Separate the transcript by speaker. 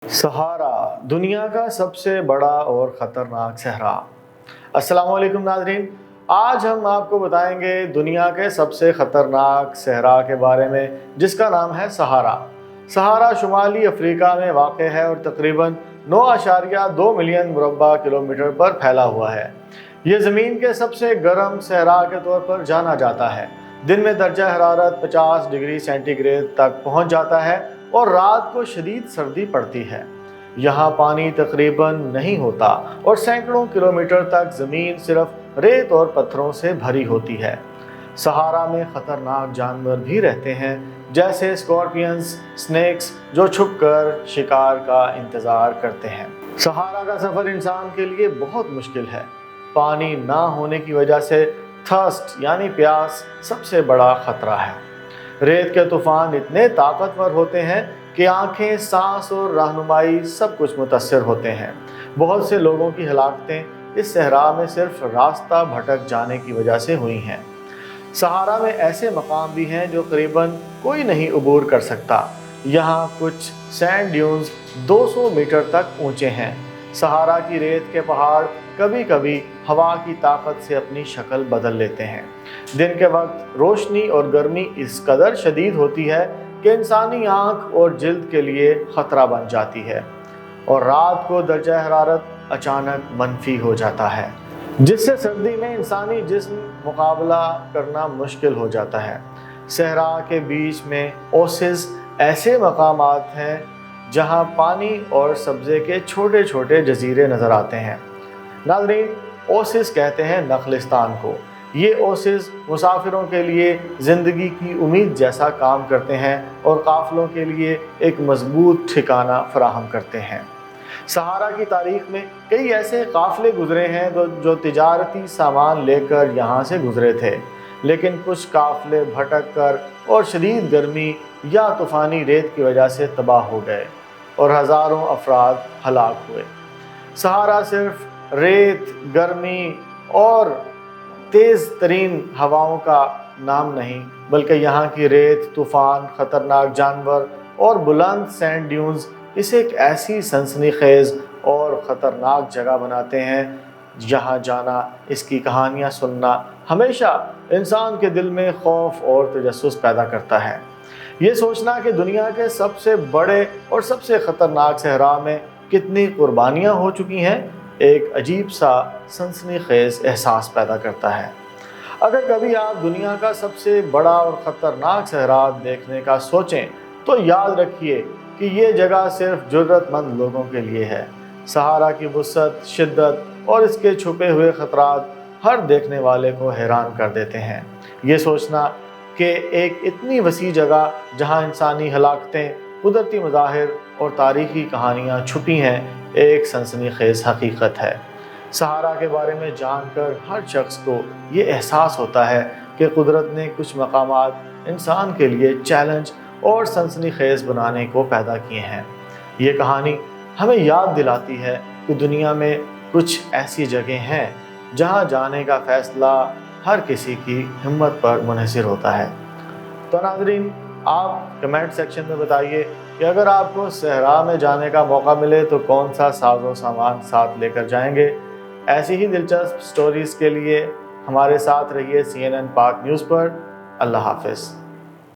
Speaker 1: सहारा दुनिया का सबसे बड़ा और ख़तरनाक सहरा। अस्सलाम वालेकुम नाज़रीन, आज हम आपको बताएंगे दुनिया के सबसे ख़तरनाक सहरा के बारे में, जिसका नाम है सहारा। सहारा शुमाली अफ्रीका में वाक़ है और तकरीबन 9.2 मिलियन मुरब्बा किलोमीटर पर फैला हुआ है। ये ज़मीन के सबसे गर्म सहरा के तौर पर जाना जाता है। दिन में दर्जा हरारत 50 डिग्री सेंटीग्रेड तक पहुँच जाता है और रात को शदीद सर्दी पड़ती है। यहाँ पानी तकरीबन नहीं होता और सैकड़ों किलोमीटर तक ज़मीन सिर्फ रेत और पत्थरों से भरी होती है। सहारा में ख़तरनाक जानवर भी रहते हैं, जैसे स्कॉर्पियंस, स्नेक्स, जो छुपकर शिकार का इंतज़ार करते हैं। सहारा का सफ़र इंसान के लिए बहुत मुश्किल है। पानी ना होने की वजह से थर्स्ट यानी प्यास सबसे बड़ा ख़तरा है। रेत के तूफ़ान इतने ताकतवर होते हैं कि आंखें, सांस और रहनुमाई सब कुछ मुतासर होते हैं। बहुत से लोगों की हलाकतें इस सहरा में सिर्फ रास्ता भटक जाने की वजह से हुई हैं। सहारा में ऐसे मकाम भी हैं जो करीबन कोई नहीं अबूर कर सकता। यहाँ कुछ सैंड ड्यून्स 200 मीटर तक ऊंचे हैं। सहारा की रेत के पहाड़ कभी कभी हवा की ताकत से अपनी शक्ल बदल लेते हैं। दिन के वक्त रोशनी और गर्मी इस कदर शदीद होती है कि इंसानी आँख और जिल्द के लिए ख़तरा बन जाती है, और रात को दर्जा हरारत अचानक मनफी हो जाता है, जिससे सर्दी में इंसानी जिस्म मुकाबला करना मुश्किल हो जाता है। सहरा के बीच में ओसिस ऐसे मकामात हैं जहां पानी और सब्ज़े के छोटे छोटे जजीरे नज़र आते हैं। नाज़रीन, ओसिस कहते हैं नखलिस्तान को। ये ओसिस मुसाफिरों के लिए ज़िंदगी की उम्मीद जैसा काम करते हैं और काफ़िलों के लिए एक मजबूत ठिकाना फराहम करते हैं। सहारा की तारीख में कई ऐसे काफ़िले गुज़रे हैं जो तिजारती सामान लेकर यहाँ से गुज़रे थे, लेकिन कुछ काफ़िले भटक कर और शदीद गर्मी या तूफ़ानी रेत की वजह से तबाह हो गए और हज़ारों अफराद हलाक हुए। सहारा सिर्फ रेत, गर्मी और तेज़ तरीन हवाओं का नाम नहीं, बल्कि यहाँ की रेत, तूफ़ान, ख़तरनाक जानवर और बुलंद सैंड ड्यून्स इसे एक ऐसी सनसनीखेज़ और ख़तरनाक जगह बनाते हैं जहाँ जाना, इसकी कहानियाँ सुनना हमेशा इंसान के दिल में खौफ और तजस्सुस पैदा करता है। ये सोचना कि दुनिया के सबसे बड़े और सबसे ख़तरनाक सहरा में कितनी कुर्बानियाँ हो चुकी हैं, एक अजीब सा सनसनीखेज़ एहसास पैदा करता है। अगर कभी आप दुनिया का सबसे बड़ा और ख़तरनाक सहरा देखने का सोचें तो याद रखिए कि ये जगह सिर्फ जुर्रतमंद लोगों के लिए है। सहारा की वुसअत, शिद्दत और इसके छुपे हुए ख़तरात हर देखने वाले को हैरान कर देते हैं। ये सोचना कि एक इतनी वसी जगह जहाँ इंसानी हलाकतें, कुदरती मज़ाहिर और तारीख़ी कहानियाँ छुपी हैं, एक सनसनीखेज़ हकीकत है। सहारा के बारे में जानकर हर शख्स को ये एहसास होता है कि कुदरत ने कुछ मकामात इंसान के लिए चैलेंज और सनसनीखेज़ बनाने को पैदा किए हैं। ये कहानी हमें याद दिलाती है कि दुनिया में कुछ ऐसी जगह हैं जहाँ जाने का फ़ैसला हर किसी की हिम्मत पर मुनहसर होता है। तो नाज़रीन, आप कमेंट सेक्शन में बताइए कि अगर आपको सहरा में जाने का मौका मिले तो कौन सा साज़ो सामान साथ लेकर जाएंगे। ऐसी ही दिलचस्प स्टोरीज़ के लिए हमारे साथ रहिए CNN पाक न्यूज़ पर। अल्लाह हाफ़िज़।